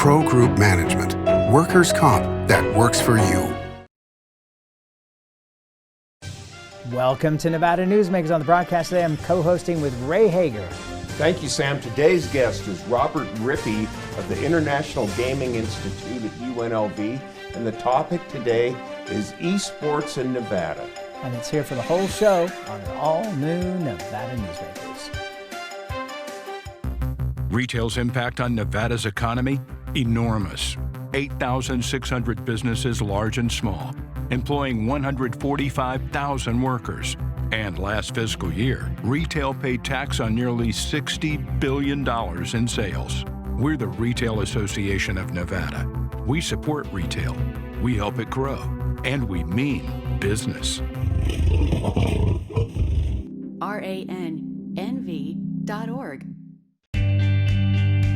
Pro Group Management, workers' comp that works for you. Welcome to Nevada Newsmakers. On the broadcast today, I'm co-hosting with Ray Hagar. Thank you, Sam. Today's guest is Robert Rippee of the International Gaming Institute at UNLV, and the topic today is esports in Nevada. And it's here for the whole show on an all-new Nevada Newsmakers. Retail's impact on Nevada's economy? Enormous. 8,600 businesses, large and small, employing 145,000 workers. And last fiscal year, retail paid tax on nearly $60 billion in sales. We're the Retail Association of Nevada. We support retail, we help it grow, and we mean business. RANNV.org.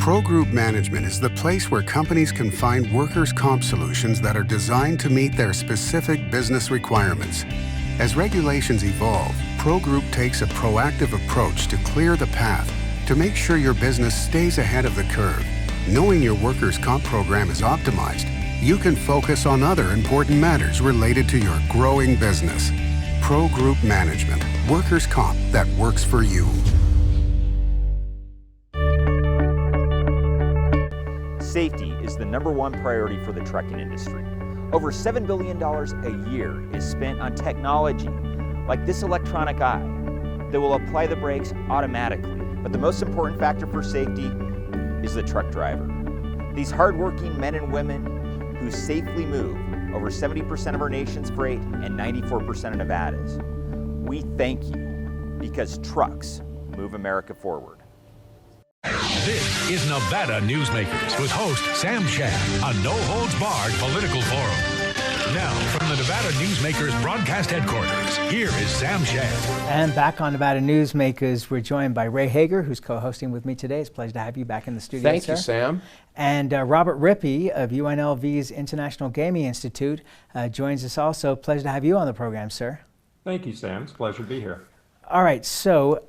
Pro Group Management is the place where companies can find workers' comp solutions that are designed to meet their specific business requirements. As regulations evolve, Pro Group takes a proactive approach to clear the path to make sure your business stays ahead of the curve. Knowing your workers' comp program is optimized, you can focus on other important matters related to your growing business. Pro Group Management, workers' comp that works for you. Safety is the #1 priority for the trucking industry. Over $7 billion a year is spent on technology like this electronic eye that will apply the brakes automatically. But the most important factor for safety is the truck driver. These hardworking men and women who safely move over 70% of our nation's freight and 94% of Nevada's. We thank you because trucks move America forward. This is Nevada Newsmakers with host Sam Shad, a no-holds-barred political forum. Now, from the Nevada Newsmakers broadcast headquarters, here is Sam Shad. And back on Nevada Newsmakers, we're joined by Ray Hagar, who's co-hosting with me today. It's a pleasure to have you back in the studio, Thank sir. you, Sam. And Robert Rippee of UNLV's International Gaming Institute joins us also. Pleasure to have you on the program, sir. Thank you, Sam. It's a pleasure to be here. All right, so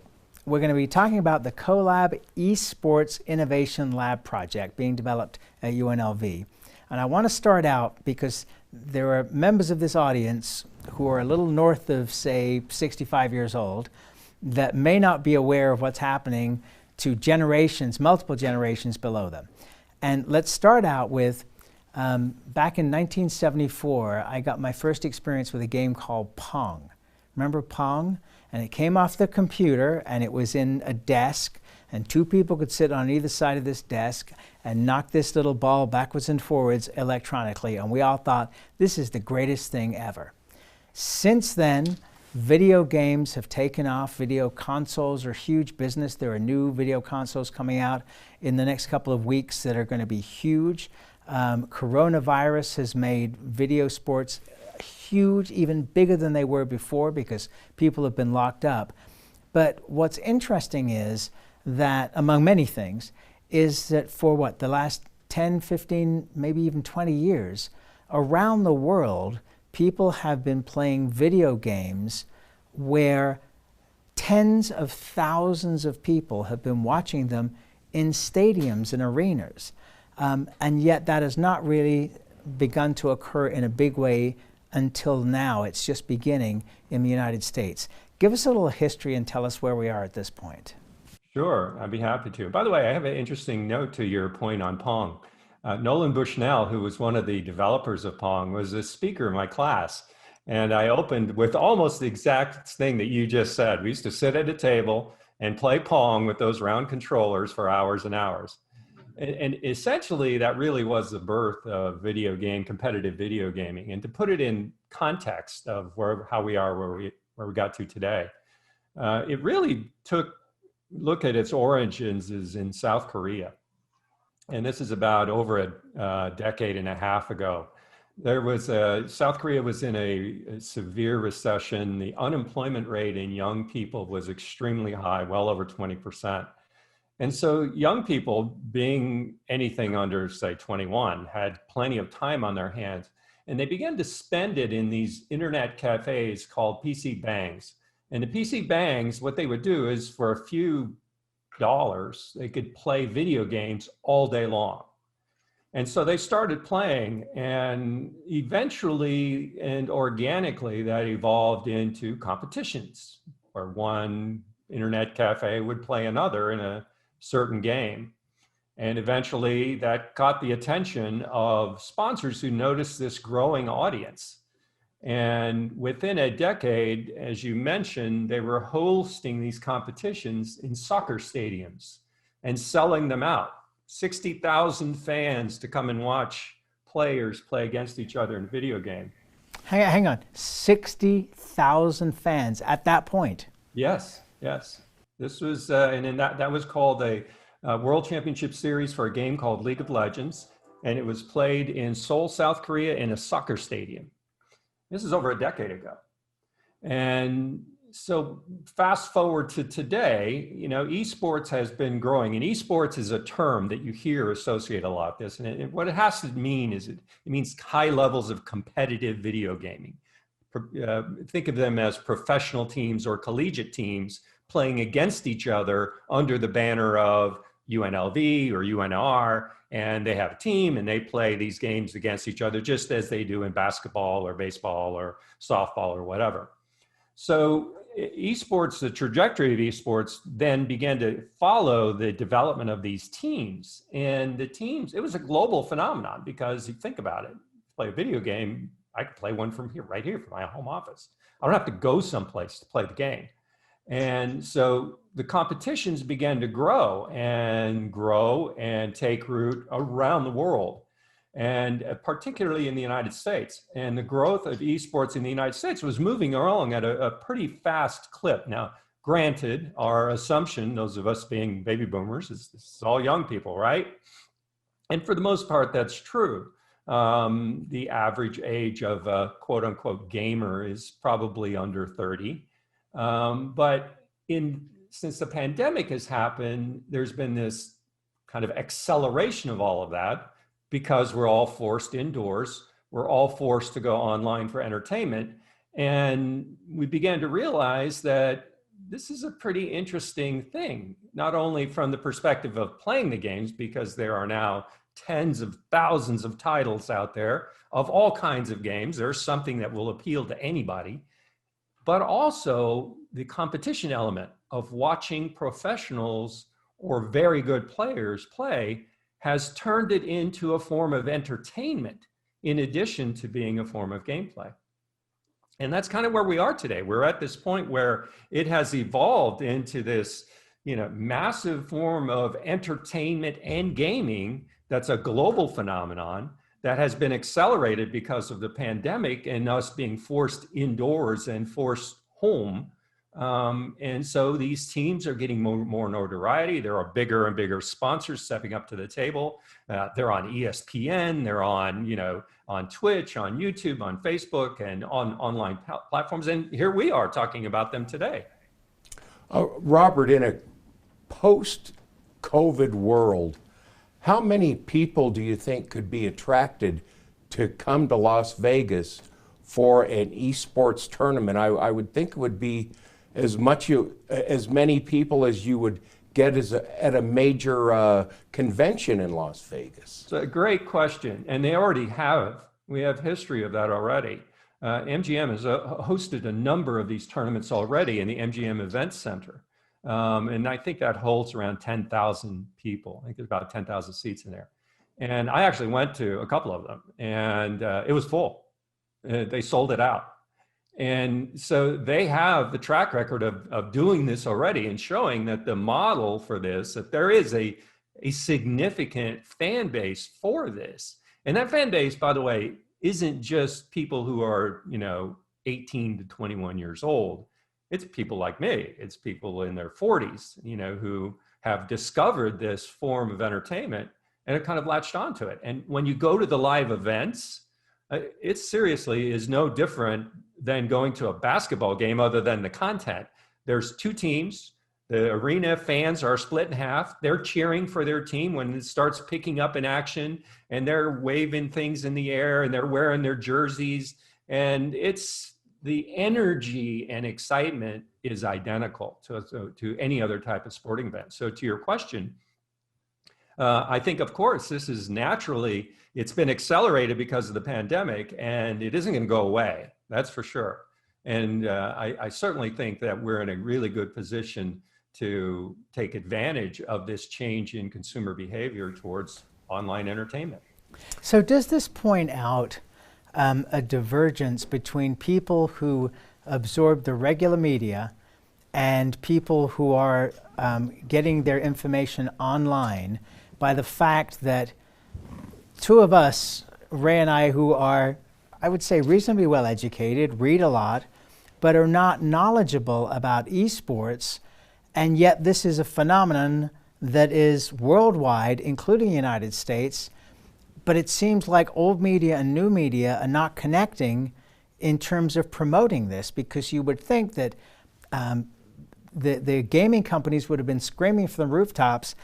we're going to be talking about the CoLab Esports Innovation Lab project being developed at UNLV. And I want to start out because there are members of this audience who are a little north of, say, 65 years old that may not be aware of what's happening to generations, multiple generations below them. And let's start out with, back in 1974, I got my first experience with a game called Pong. Remember Pong? And it came off the computer, and it was in a desk, and two people could sit on either side of this desk and knock this little ball backwards and forwards electronically, and we all thought, this is the greatest thing ever. Since then, video games have taken off. Video consoles are huge business. There are new video consoles coming out in the next couple of weeks that are going to be huge. Coronavirus has made video sports huge, even bigger than they were before because people have been locked up. But what's interesting is that, among many things, is that for the last 10, 15, maybe even 20 years, around the world, people have been playing video games where tens of thousands of people have been watching them in stadiums and arenas. And yet that has not really begun to occur in a big way until now. It's just beginning in the United States. Give us a little history and tell us where we are at this point. Sure, I'd be happy to. By the way, I have an interesting note to your point on Pong. Nolan Bushnell, who was one of the developers of Pong, was a speaker in my class. And I opened with almost the exact thing that you just said. We used to sit at a table and play Pong with those round controllers for hours and hours. And essentially, that really was the birth of competitive video gaming. And to put it in context of how we are where we got to today, it really look at its origins is in South Korea. And this is about over a decade and a half ago. South Korea was in a severe recession. The unemployment rate in young people was extremely high, well over 20%. And so young people, being anything under, say, 21, had plenty of time on their hands. And they began to spend it in these internet cafes called PC Bangs. And the PC Bangs, what they would do is for a few dollars, they could play video games all day long. And so they started playing, and eventually and organically that evolved into competitions where one internet cafe would play another in a certain game. And eventually that caught the attention of sponsors who noticed this growing audience. And within a decade, as you mentioned, they were hosting these competitions in soccer stadiums and selling them out. 60,000 fans to come and watch players play against each other in a video game. Hang on, 60,000 fans at that point? Yes, yes. This was, and then that was called a World Championship Series for a game called League of Legends. And it was played in Seoul, South Korea in a soccer stadium. This is over a decade ago. And so fast forward to today, you know, esports has been growing, and esports is a term that you hear associate a lot with this. And what it has to mean is it means high levels of competitive video gaming. Think of them as professional teams or collegiate teams playing against each other under the banner of UNLV or UNR, and they have a team and they play these games against each other just as they do in basketball or baseball or softball or whatever. So esports, the trajectory of esports then began to follow the development of these teams. And the teams, it was a global phenomenon because you think about it, play a video game, I could play one from here, right here from my home office. I don't have to go someplace to play the game. And so the competitions began to grow and take root around the world, and particularly in the United States. And the growth of esports in the United States was moving along at a pretty fast clip. Now, granted, our assumption, those of us being baby boomers, is this is all young people, right? And for the most part, that's true. The average age of a quote unquote gamer is probably under 30. But since the pandemic has happened, there's been this kind of acceleration of all of that because we're all forced indoors. We're all forced to go online for entertainment. And we began to realize that this is a pretty interesting thing, not only from the perspective of playing the games, because there are now tens of thousands of titles out there of all kinds of games. There's something that will appeal to anybody, but also the competition element of watching professionals or very good players play has turned it into a form of entertainment in addition to being a form of gameplay. And that's kind of where we are today. We're at this point where it has evolved into this, you know, massive form of entertainment and gaming that's a global phenomenon that has been accelerated because of the pandemic and us being forced indoors and forced home. And so these teams are getting more notoriety. There are bigger and bigger sponsors stepping up to the table. They're on ESPN, they're on, you know, on Twitch, on YouTube, on Facebook, and on online platforms. And here we are talking about them today. Robert, in a post-COVID world, how many people do you think could be attracted to come to Las Vegas for an esports tournament? I would think it would be as many people as you would get at a major convention in Las Vegas. It's a great question, and they already have. We have history of that already. MGM has hosted a number of these tournaments already in the MGM Event Center. And I think that holds around 10,000 people. I think there's about 10,000 seats in there. And I actually went to a couple of them, and it was full. They sold it out. And so they have the track record of doing this already and showing that the model for this, that there is a significant fan base for this. And that fan base, by the way, isn't just people who are, you know, 18 to 21 years old. It's people like me. It's people in their 40s, you know, who have discovered this form of entertainment and have kind of latched onto it. And when you go to the live events, it seriously is no different than going to a basketball game other than the content. There's two teams. The arena fans are split in half. They're cheering for their team when it starts picking up in action, and they're waving things in the air and they're wearing their jerseys. And it's the energy and excitement is identical to any other type of sporting event. So to your question, I think, of course, this is naturally, it's been accelerated because of the pandemic, and it isn't going to go away. That's for sure. And I certainly think that we're in a really good position to take advantage of this change in consumer behavior towards online entertainment. So does this point out a divergence between people who absorb the regular media and people who are getting their information online by the fact that two of us, Ray and I, who are, I would say, reasonably well educated, read a lot, but are not knowledgeable about esports, and yet this is a phenomenon that is worldwide, including the United States, but it seems like old media and new media are not connecting in terms of promoting this, because you would think that the gaming companies would have been screaming from the rooftops,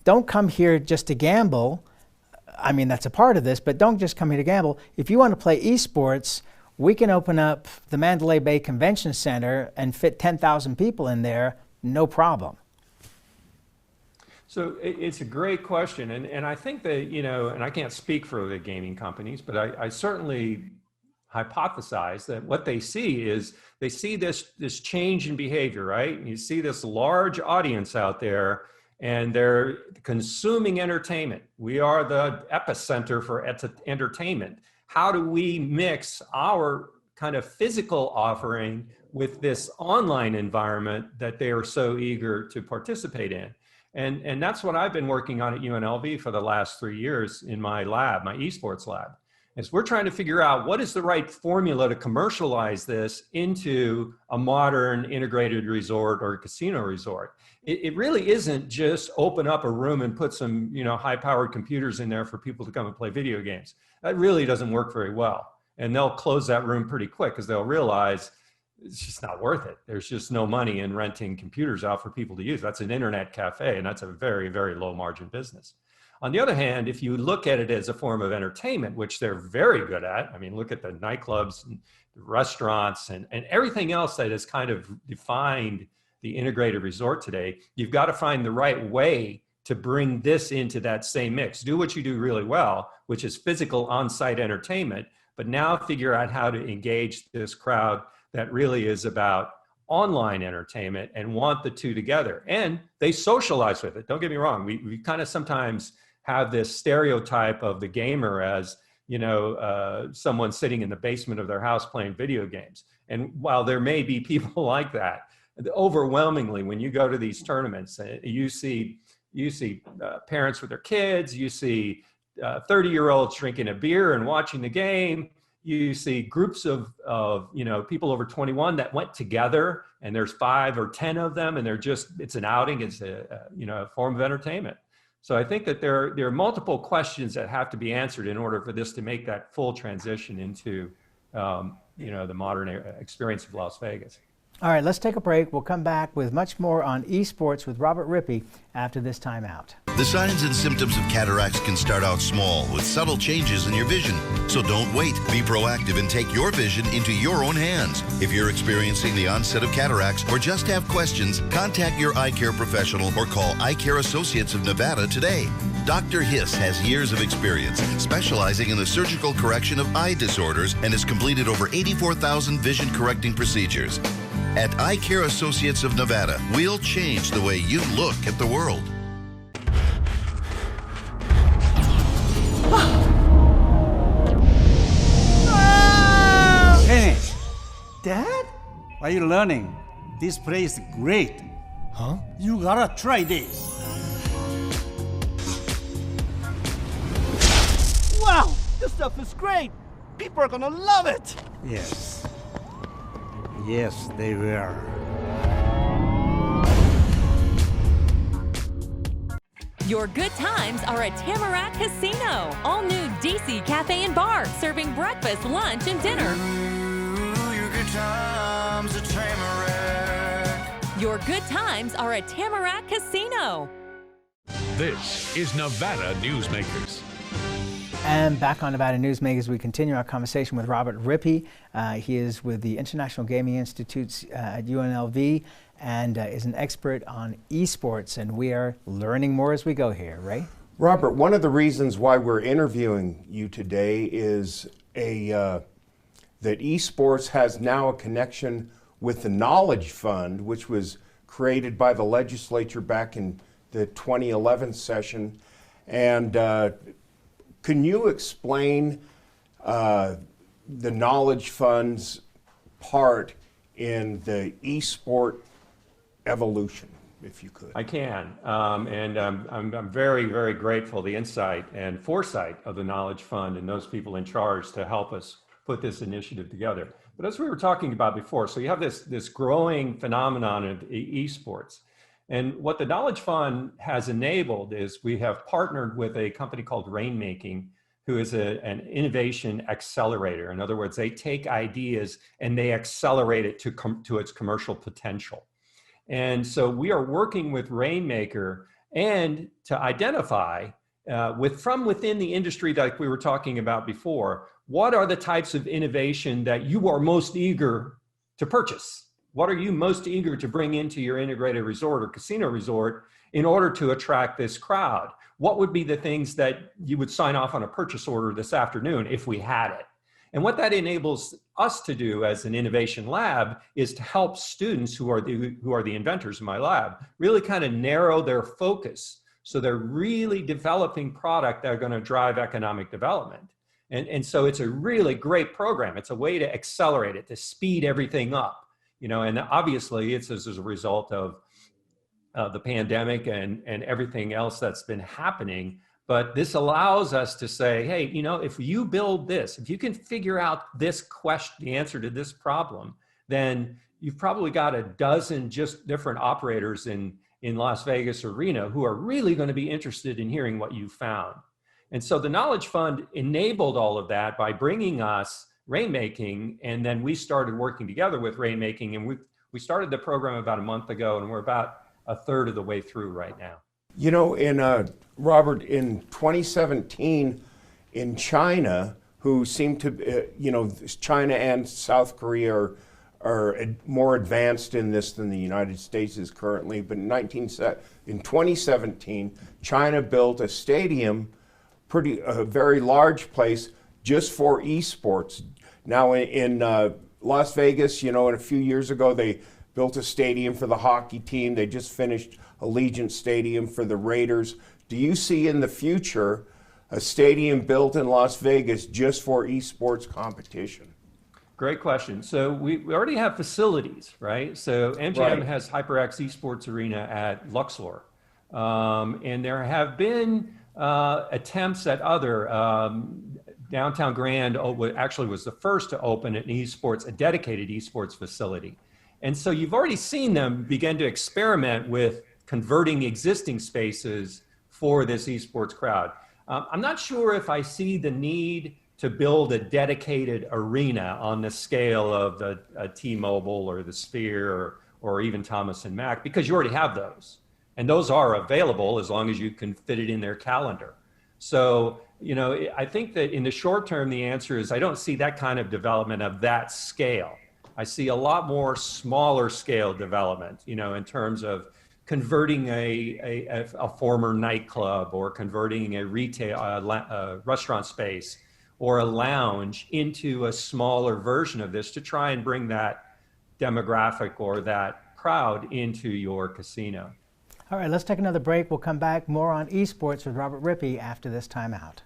don't come here just to gamble. I mean, that's a part of this, but don't just come here to gamble. If you want to play esports, we can open up the Mandalay Bay Convention Center and fit 10,000 people in there, no problem. So it's a great question. And I think that, you know, and I can't speak for the gaming companies, but I certainly hypothesize that what they see is they see this change in behavior, right? And you see this large audience out there, and they're consuming entertainment. We are the epicenter for entertainment. How do we mix our kind of physical offering with this online environment that they are so eager to participate in? And that's what I've been working on at UNLV for the last 3 years in my lab, my esports lab. Is we're trying to figure out what is the right formula to commercialize this into a modern integrated resort or casino resort. It really isn't just open up a room and put some, you know, high-powered computers in there for people to come and play video games. That really doesn't work very well. And they'll close that room pretty quick because they'll realize it's just not worth it. There's just no money in renting computers out for people to use. That's an internet cafe, and that's a very, very low margin business. On the other hand, if you look at it as a form of entertainment, which they're very good at, I mean, look at the nightclubs and the restaurants and everything else that has kind of defined the integrated resort today, you've got to find the right way to bring this into that same mix. Do what you do really well, which is physical on-site entertainment, but now figure out how to engage this crowd that really is about online entertainment and want the two together. And they socialize with it. Don't get me wrong. We kind of sometimes have this stereotype of the gamer as, you know, someone sitting in the basement of their house playing video games. And while there may be people like that, overwhelmingly, when you go to these tournaments, you see parents with their kids, you see 30-year-olds drinking a beer and watching the game. You see groups of you know, people over 21 that went together, and there's 5 or 10 of them, and it's an outing, it's you know, a form of entertainment. So I think that there are multiple questions that have to be answered in order for this to make that full transition into you know, the modern experience of Las Vegas. All right, let's take a break. We'll come back with much more on esports with Robert Rippee after this time out. The signs and symptoms of cataracts can start out small with subtle changes in your vision. So don't wait. Be proactive and take your vision into your own hands. If you're experiencing the onset of cataracts or just have questions, contact your eye care professional or call Eye Care Associates of Nevada today. Dr. Hiss has years of experience specializing in the surgical correction of eye disorders and has completed over 84,000 vision correcting procedures. At Eye Care Associates of Nevada, we'll change the way you look at the world. Kenny! Dad? What are you learning? This place is great. Huh? You gotta try this. Wow! This stuff is great! People are gonna love it! Yes. Yes, they will. Your good times are at Tamarack Casino. All new DC Cafe and Bar, serving breakfast, lunch, and dinner. Ooh, your good times at Tamarack. Your good times are at Tamarack Casino. This is Nevada Newsmakers. And back on Nevada Newsmakers, we continue our conversation with Robert Rippee. He is with the International Gaming Institute at UNLV and is an expert on esports, and we are learning more as we go here, right? Robert, one of the reasons why we're interviewing you today is that esports has now a connection with the Knowledge Fund, which was created by the legislature back in the 2011 session. And can you explain the Knowledge Fund's part in the esport evolution, if you could? I can, and I'm very, very grateful the insight and foresight of the Knowledge Fund and those people in charge to help us put this initiative together. But as we were talking about before, so you have this growing phenomenon of esports. And what the Knowledge Fund has enabled is we have partnered with a company called Rainmaking, who is an innovation accelerator. In other words, they take ideas and they accelerate it to its commercial potential. And so we are working with Rainmaker and to identify from within the industry like we were talking about before, what are the types of innovation that you are most eager to purchase? What are you most eager to bring into your integrated resort or casino resort in order to attract this crowd? What would be the things that you would sign off on a purchase order this afternoon if we had it? And what that enables us to do as an innovation lab is to help students who are the inventors in my lab really kind of narrow their focus. So they're really developing product that are going to drive economic development. And so it's a really great program. It's a way to accelerate it, to speed everything up, and obviously it's as a result of the pandemic and everything else that's been happening. But this allows us to say, hey, if you build this, if you can figure out this question, the answer to this problem, then you've probably got a dozen just different operators in Las Vegas or Reno who are really going to be interested in hearing what you found. And so the Knowledge Fund enabled all of that by bringing us Rainmaking, and then we started working together with Rainmaking, and we started the program about a month ago, and we're about a third of the way through right now. Robert, in 2017 in China, who seem to, China and South Korea are more advanced in this than the United States is currently, but in 2017, China built a stadium, a very large place, just for esports. Now in Las Vegas, a few years ago, they built a stadium for the hockey team. They just finished Allegiant Stadium for the Raiders. Do you see in the future a stadium built in Las Vegas just for esports competition? Great question. So we already have facilities, right? So MGM has HyperX Esports Arena at Luxor. And there have been attempts at other, Downtown Grand actually was the first to open a dedicated esports facility. And so you've already seen them begin to experiment with converting existing spaces for this esports crowd. I'm not sure if I see the need to build a dedicated arena on the scale of the T-Mobile or the Sphere or even Thomas & Mack, because you already have those. And those are available as long as you can fit it in their calendar. So, I think that in the short term, the answer is I don't see that kind of development of that scale. I see a lot more smaller scale development, in terms of converting a former nightclub or converting a retail restaurant space or a lounge into a smaller version of this to try and bring that demographic or that crowd into your casino. All right, let's take another break. We'll come back more on esports with Robert Rippee after this timeout.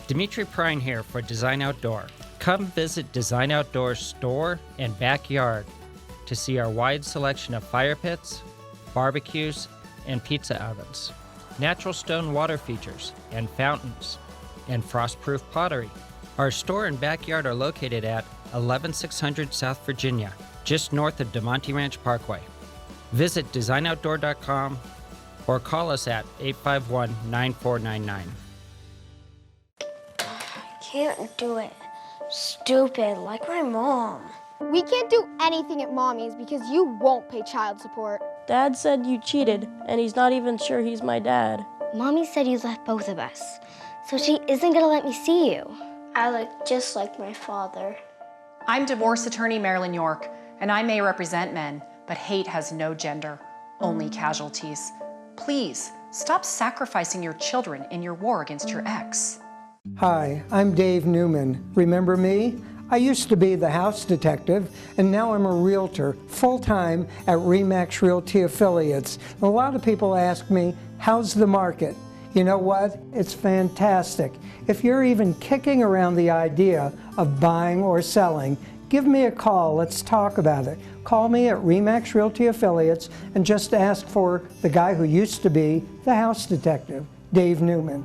Dimitri Prine here for Design Outdoor. Come visit Design Outdoor's store and backyard to see our wide selection of fire pits, barbecues, and pizza ovens, natural stone water features and fountains, and frost-proof pottery. Our store and backyard are located at 11600 South Virginia, just north of DeMonte Ranch Parkway. Visit designoutdoor.com or call us at 851-9499. Can't do it. Stupid, like my mom. We can't do anything at Mommy's because you won't pay child support. Dad said you cheated, and he's not even sure he's my dad. Mommy said you left both of us, so she isn't gonna let me see you. I look just like my father. I'm divorce attorney Marilyn York, and I may represent men, but hate has no gender, only casualties. Please Stop sacrificing your children in your war against your ex. Hi, I'm Dave Newman. Remember me? I used to be the house detective, and now I'm a realtor, full-time at RE/MAX Realty Affiliates. A lot of people ask me, how's the market? You know what? It's fantastic. If you're even kicking around the idea of buying or selling, give me a call. Let's talk about it. Call me at RE/MAX Realty Affiliates and just ask for the guy who used to be the house detective, Dave Newman.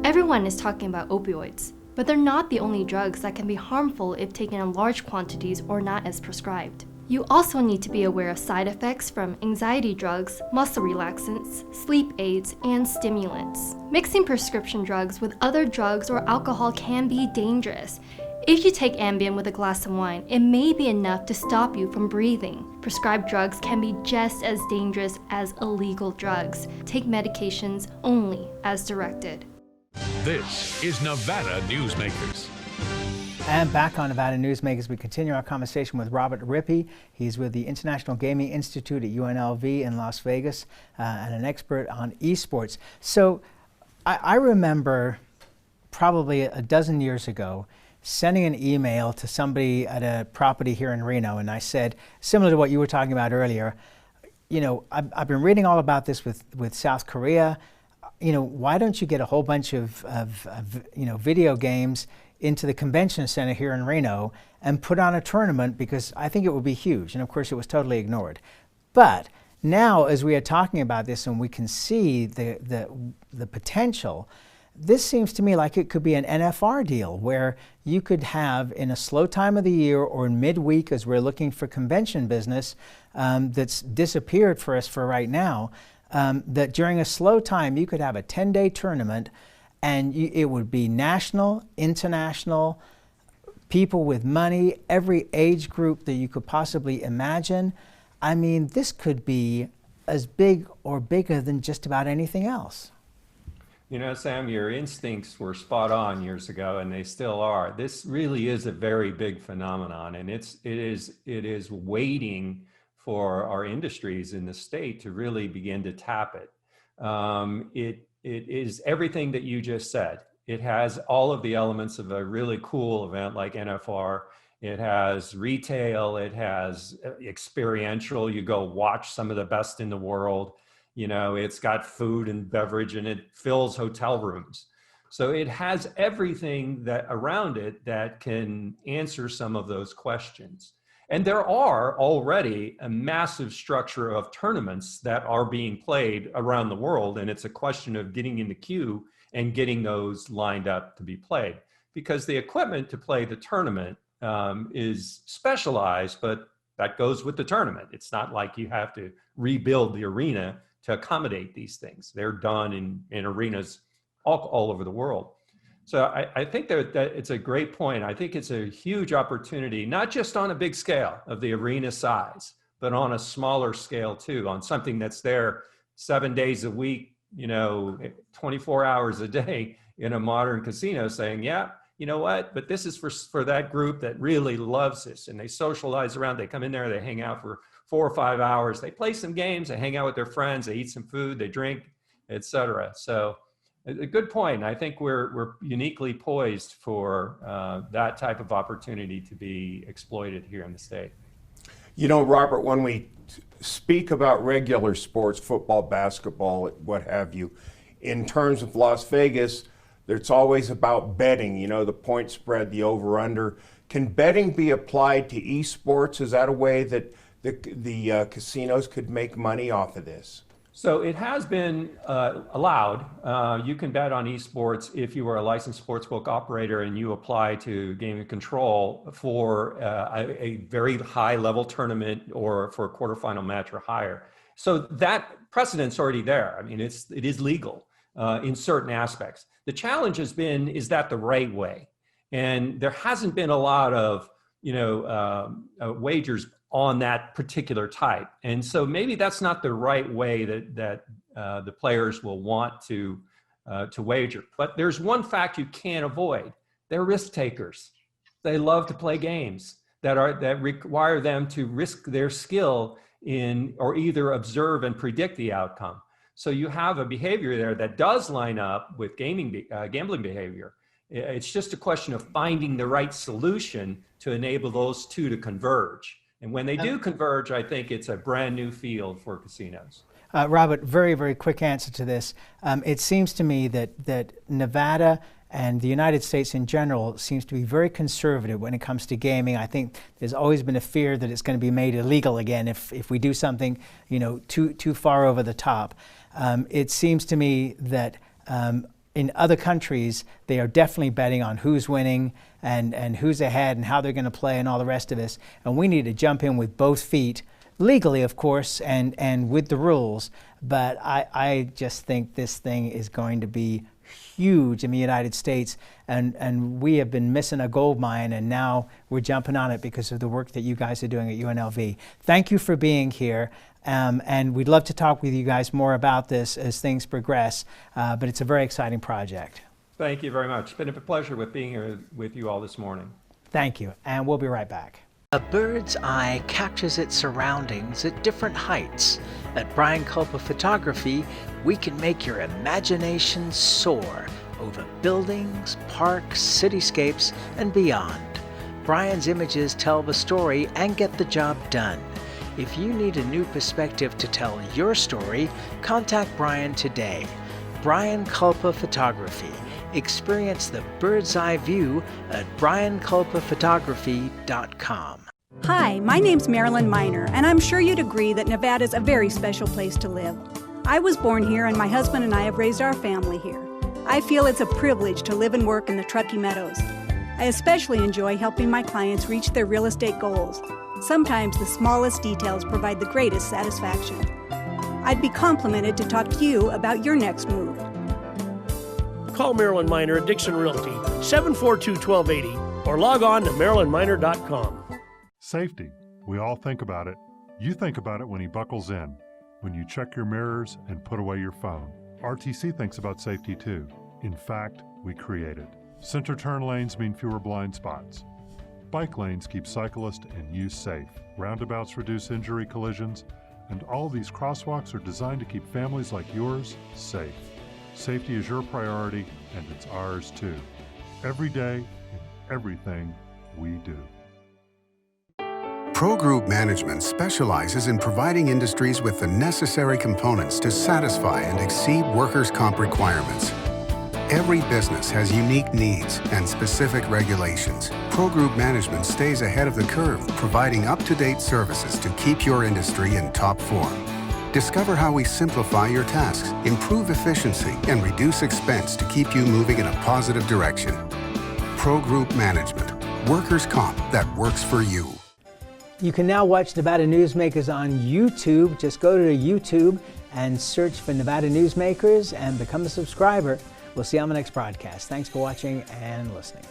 Everyone is talking about opioids, but they're not the only drugs that can be harmful if taken in large quantities or not as prescribed. You also need to be aware of side effects from anxiety drugs, muscle relaxants, sleep aids, and stimulants. Mixing prescription drugs with other drugs or alcohol can be dangerous. If you take Ambien with a glass of wine, it may be enough to stop you from breathing. Prescribed drugs can be just as dangerous as illegal drugs. Take medications only as directed. This is Nevada Newsmakers. And back on Nevada Newsmakers, we continue our conversation with Robert Rippee. He's with the International Gaming Institute at UNLV in Las Vegas and an expert on esports. So I remember probably a dozen years ago sending an email to somebody at a property here in Reno, and I said, similar to what you were talking about earlier, you know, I've been reading all about this with South Korea. You know, why don't you get a whole bunch of you know, video games into the convention center here in Reno and put on a tournament, because I think it would be huge. And of course it was totally ignored. But now, as we are talking about this and we can see the potential, this seems to me like it could be an NFR deal where you could have, in a slow time of the year or in midweek as we're looking for convention business that's disappeared for us for right now, that during a slow time you could have a 10-day tournament, and it would be national, international, people with money, every age group that you could possibly imagine. I mean, this could be as big or bigger than just about anything else. You know, Sam, your instincts were spot on years ago, and they still are. This really is a very big phenomenon, and it is waiting for our industries in the state to really begin to tap it. It is everything that you just said. It has all of the elements of a really cool event like NFR. It has retail, it has experiential. You go watch some of the best in the world. You know, it's got food and beverage, and it fills hotel rooms. So it has everything that around it that can answer some of those questions. And there are already a massive structure of tournaments that are being played around the world. And it's a question of getting in the queue and getting those lined up to be played. Because the equipment to play the tournament is specialized, but that goes with the tournament. It's not like you have to rebuild the arena to accommodate these things. They're done in arenas all over the world. So I think that it's a great point. I think it's a huge opportunity, not just on a big scale of the arena size, but on a smaller scale too, on something that's there 7 days a week, you know, 24 hours a day in a modern casino, saying, yeah, you know what, but this is for that group that really loves this, and they socialize around, they come in there, they hang out for 4 or 5 hours, they play some games, they hang out with their friends, they eat some food, they drink, etc. So a good point. I think we're uniquely poised for that type of opportunity to be exploited here in the state. You know, Robert, when we speak about regular sports, football, basketball, what have you, in terms of Las Vegas, it's always about betting, you know, the point spread, the over-under. Can betting be applied to esports? Is that a way that the casinos could make money off of this? So it has been allowed. You can bet on esports if you are a licensed sportsbook operator and you apply to Gaming Control for a very high level tournament or for a quarterfinal match or higher. So that precedent's already there. I mean, it is legal in certain aspects. The challenge has been, is that the right way? And there hasn't been a lot of, you know, wagers on that particular type. And so maybe that's not the right way that the players will want to wager. But there's one fact you can't avoid. They're risk takers. They love to play games that require them to risk their skill in, or either observe and predict the outcome. So you have a behavior there that does line up with gambling behavior. It's just a question of finding the right solution to enable those two to converge. And when they do converge, I think it's a brand new field for casinos. Robert, very, very quick answer to this. It seems to me that Nevada and the United States in general seems to be very conservative when it comes to gaming. I think there's always been a fear that it's going to be made illegal again if we do something, too far over the top. It seems to me that in other countries, they are definitely betting on who's winning and who's ahead and how they're going to play and all the rest of this. And we need to jump in with both feet, legally, of course, and with the rules. But I just think this thing is going to be huge in the United States, and we have been missing a gold mine, and now we're jumping on it because of the work that you guys are doing at UNLV. Thank you for being here, and we'd love to talk with you guys more about this as things progress, but it's a very exciting project. Thank you very much. It's been a pleasure being here with you all this morning. Thank you, and we'll be right back. A bird's eye captures its surroundings at different heights. At Brian Culpa Photography, we can make your imagination soar over buildings, parks, cityscapes, and beyond. Brian's images tell the story and get the job done. If you need a new perspective to tell your story, contact Brian today. Brian Culpa Photography. Experience the bird's eye view at brianculpaphotography.com. Hi, my name's Marilyn Miner, and I'm sure you'd agree that Nevada's a very special place to live. I was born here, and my husband and I have raised our family here. I feel it's a privilege to live and work in the Truckee Meadows. I especially enjoy helping my clients reach their real estate goals. Sometimes the smallest details provide the greatest satisfaction. I'd be complimented to talk to you about your next move. Call Marilyn Miner at Dixon Realty, 742-1280, or log on to marilynminer.com. Safety. We all think about it. You think about it when he buckles in, when you check your mirrors and put away your phone. RTC thinks about safety too. In fact, we create it. Center turn lanes mean fewer blind spots. Bike lanes keep cyclists and you safe. Roundabouts reduce injury collisions, and all these crosswalks are designed to keep families like yours safe. Safety is your priority, and it's ours too. Every day, in everything we do. Pro Group Management specializes in providing industries with the necessary components to satisfy and exceed workers' comp requirements. Every business has unique needs and specific regulations. Pro Group Management stays ahead of the curve, providing up-to-date services to keep your industry in top form. Discover how we simplify your tasks, improve efficiency, and reduce expense to keep you moving in a positive direction. Pro Group Management. Workers' comp that works for you. You can now watch Nevada Newsmakers on YouTube. Just go to YouTube and search for Nevada Newsmakers and become a subscriber. We'll see you on the next broadcast. Thanks for watching and listening.